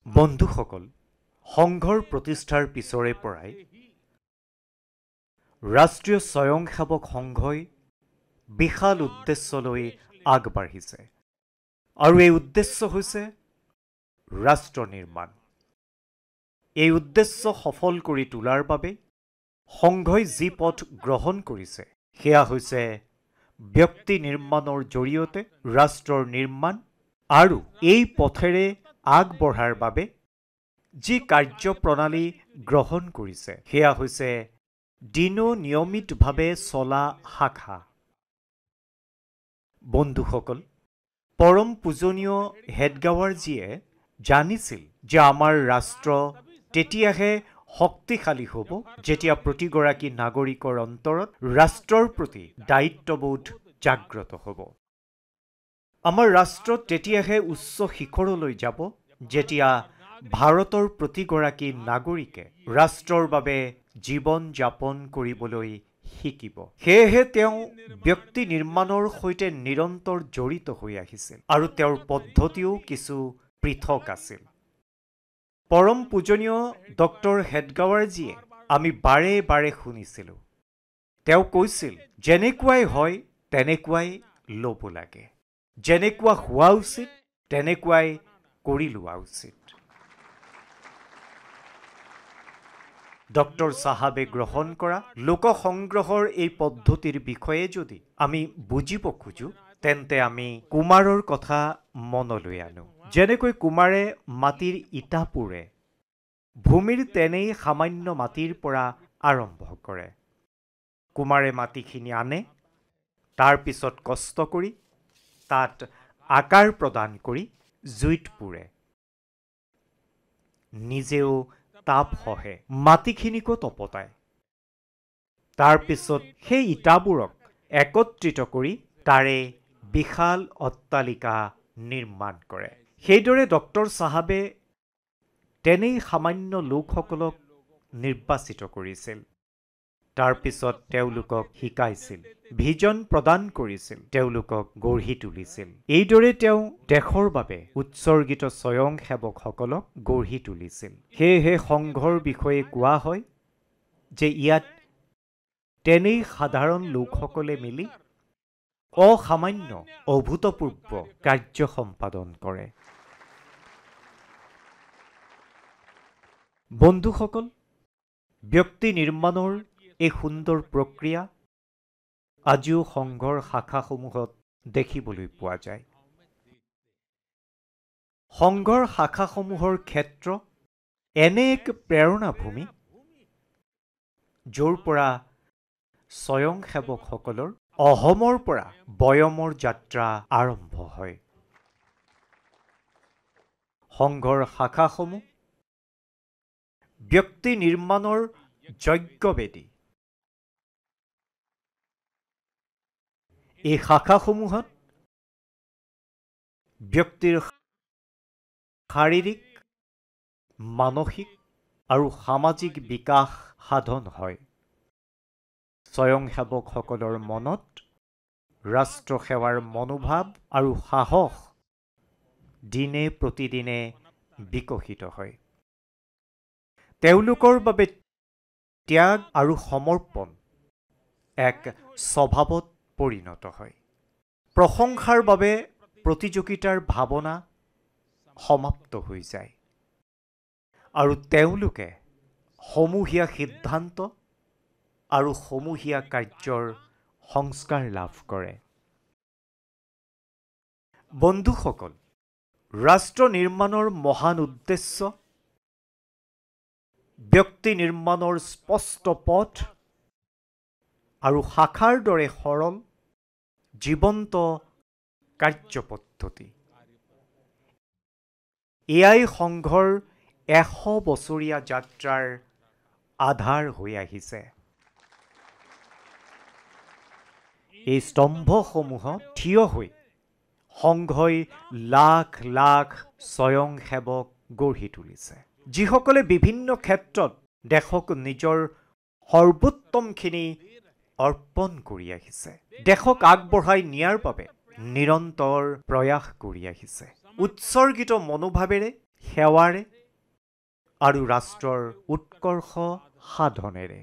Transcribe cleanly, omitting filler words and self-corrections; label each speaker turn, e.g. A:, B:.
A: বন্ধুসকল, সংঘৰ প্ৰতিষ্ঠাৰ পিছৰে পৰাই ৰাষ্ট্ৰীয় স্বয়ংসেৱক সংঘই বিশাল উদ্দেশ্যলৈ আগবাঢ়িছে আৰু এই উদ্দেশ্য হৈছে ৰাষ্ট্ৰ নিৰ্মাণ। এই উদ্দেশ্য সফল কৰি তোলাৰ বাবে সংঘই যি পথ গ্ৰহণ কৰিছে সেয়া হৈছে ব্যক্তি নিৰ্মাণৰ জৰিয়তে ৰাষ্ট্ৰৰ নিৰ্মাণ আৰু এই পথেৰে আগবঢ়াৰ বাবে যি কাৰ্যপ্ৰণালী গ্ৰহণ কৰিছে সেয়া হৈছে নিয়মিতভাৱে চলা শাখা। বন্ধুসকল, পৰম পূজনীয় হেডগাৱাৰজীয়ে জানিছিল যে আমাৰ ৰাষ্ট্ৰ তেতিয়াহে শক্তিশালী হ'ব যেতিয়া প্ৰতিগৰাকী নাগৰিকৰ অন্তৰত ৰাষ্ট্ৰৰ প্ৰতি দায়িত্ববোধ জাগ্ৰত হ'ব। আমাৰ ৰাষ্ট্ৰ তেতিয়াহে উচ্চ শিখৰলৈ যাব যেতিয়া ভাৰতৰ প্ৰতিগৰাকী নাগৰিকে ৰাষ্ট্ৰৰ বাবে জীৱন যাপন কৰিবলৈ শিকিব। সেয়েহে তেওঁ ব্যক্তি নিৰ্মাণৰ সৈতে নিৰন্তৰ জড়িত হৈ আহিছিল আৰু তেওঁৰ পদ্ধতিও কিছু পৃথক আছিল। পৰম পূজনীয় ডক্টৰ হেডগাৱাৰজীয়ে আমি বাৰে বাৰে শুনিছিলোঁ, তেওঁ কৈছিল যেনেকুৱাই হয় তেনেকুৱাই ল'ব লাগে, যেনেকুৱা হোৱা উচিত তেনেকুৱাই কৰি লোৱা উচিত। ডক্টৰ চাহাবে গ্ৰহণ কৰা লোকসংগ্ৰহৰ এই পদ্ধতিৰ বিষয়ে যদি আমি বুজিব খোজো তেন্তে আমি কুমাৰৰ কথা মনলৈ আনো। যেনেকৈ কুমাৰে মাটিৰ ইটা পোৰে, ভূমিৰ তেনেই সামান্য মাটিৰ পৰা আৰম্ভ কৰে। কুমাৰে মাটিখিনি আনে, তাৰ পিছত কষ্ট কৰি তাত আকাৰ প্ৰদান কৰি জুইত পোৰে, নিজেও তাপ সহে, মাটিখিনিকো তপতায়। তাৰ পিছত সেই ইটাবোৰক একত্ৰিত কৰি তাৰে বিশাল অট্টালিকা নিৰ্মাণ কৰে। সেইদৰে ডক্টৰ চাহাবে তেনেই সামান্য লোকসকলক নিৰ্বাচিত কৰিছিল। তাৰ পিছত তেওঁলোকক শিকাইছিল, ভিজন প্ৰদান কৰিছিল, তেওঁলোকক গঢ়ি তুলিছিল। এইদৰে তেওঁ দেশৰ বাবে উৎসৰ্গিত স্বয়ংসেৱকসকলক গঢ়ি তুলিছিল। সেয়েহে সংঘৰ বিষয়ে কোৱা হয় যে ইয়াত তেনেই সাধাৰণ লোকসকলে মিলি অসামান্য অভূতপূৰ্ব কাৰ্য সম্পাদন কৰে। বন্ধুসকল, ব্যক্তি নিৰ্মাণৰ এই সুন্দৰ প্ৰক্ৰিয়া আজিও সংঘৰ শাখাসমূহত দেখিবলৈ পোৱা যায়। সংঘৰ শাখাসমূহৰ ক্ষেত্ৰ এনে এক প্ৰেৰণা ভূমি য'ৰ পৰা স্বয়ংসেৱকসকলৰ অহমৰ পৰা বয়মৰ যাত্ৰা আৰম্ভ হয়। সংঘৰ শাখাসমূহ ব্যক্তি নিৰ্মাণৰ যজ্ঞবেদী। এই শাখাসমূহত ব্যক্তিৰ শাৰীৰিক, মানসিক আৰু সামাজিক বিকাশ সাধন হয়। স্বয়ংসেৱকসকলৰ মনত ৰাষ্ট্ৰ সেৱাৰ মনোভাৱ আৰু সাহস দিনে প্ৰতিদিনে বিকশিত হয়। তেওঁলোকৰ বাবে ত্যাগ আৰু সমৰ্পণ এক স্বভাৱত পৰিণত হয়। প্ৰশংসাৰ বাবে প্ৰতিযোগিতাৰ ভাৱনা সমাপ্ত হৈ যায় আৰু তেওঁলোকে সমূহীয়া সিদ্ধান্ত আৰু সমূহীয়া কাৰ্যৰ সংস্কাৰ লাভ কৰে। বন্ধুসকল, ৰাষ্ট্ৰ নিৰ্মাণৰ মহান উদ্দেশ্য ব্যক্তি নিৰ্মাণৰ স্পষ্ট পথ আৰু শাখাৰ দৰে সৰল জীৱন্ত কাৰ্যপদ্ধতি। এয়াই সংঘৰ 100 বছৰীয়া যাত্ৰাৰ আধাৰ হৈ আহিছে। এই স্তম্ভসমূহত থিয় হৈ সংঘই লাখ লাখ স্বয়ংসেৱক গঢ়ি তুলিছে, যিসকলে বিভিন্ন ক্ষেত্ৰত দেশক নিজৰ সৰ্বোত্তমখিনি অৰ্পণ কৰি আহিছে, দেশক আগবঢ়াই নিয়াৰ বাবে নিৰন্তৰ প্ৰয়াস কৰি আহিছে। উৎসৰ্গিত মনোভাৱেৰে, সেৱাৰে আৰু ৰাষ্ট্ৰৰ উৎকৰ্ষ সাধনেৰে।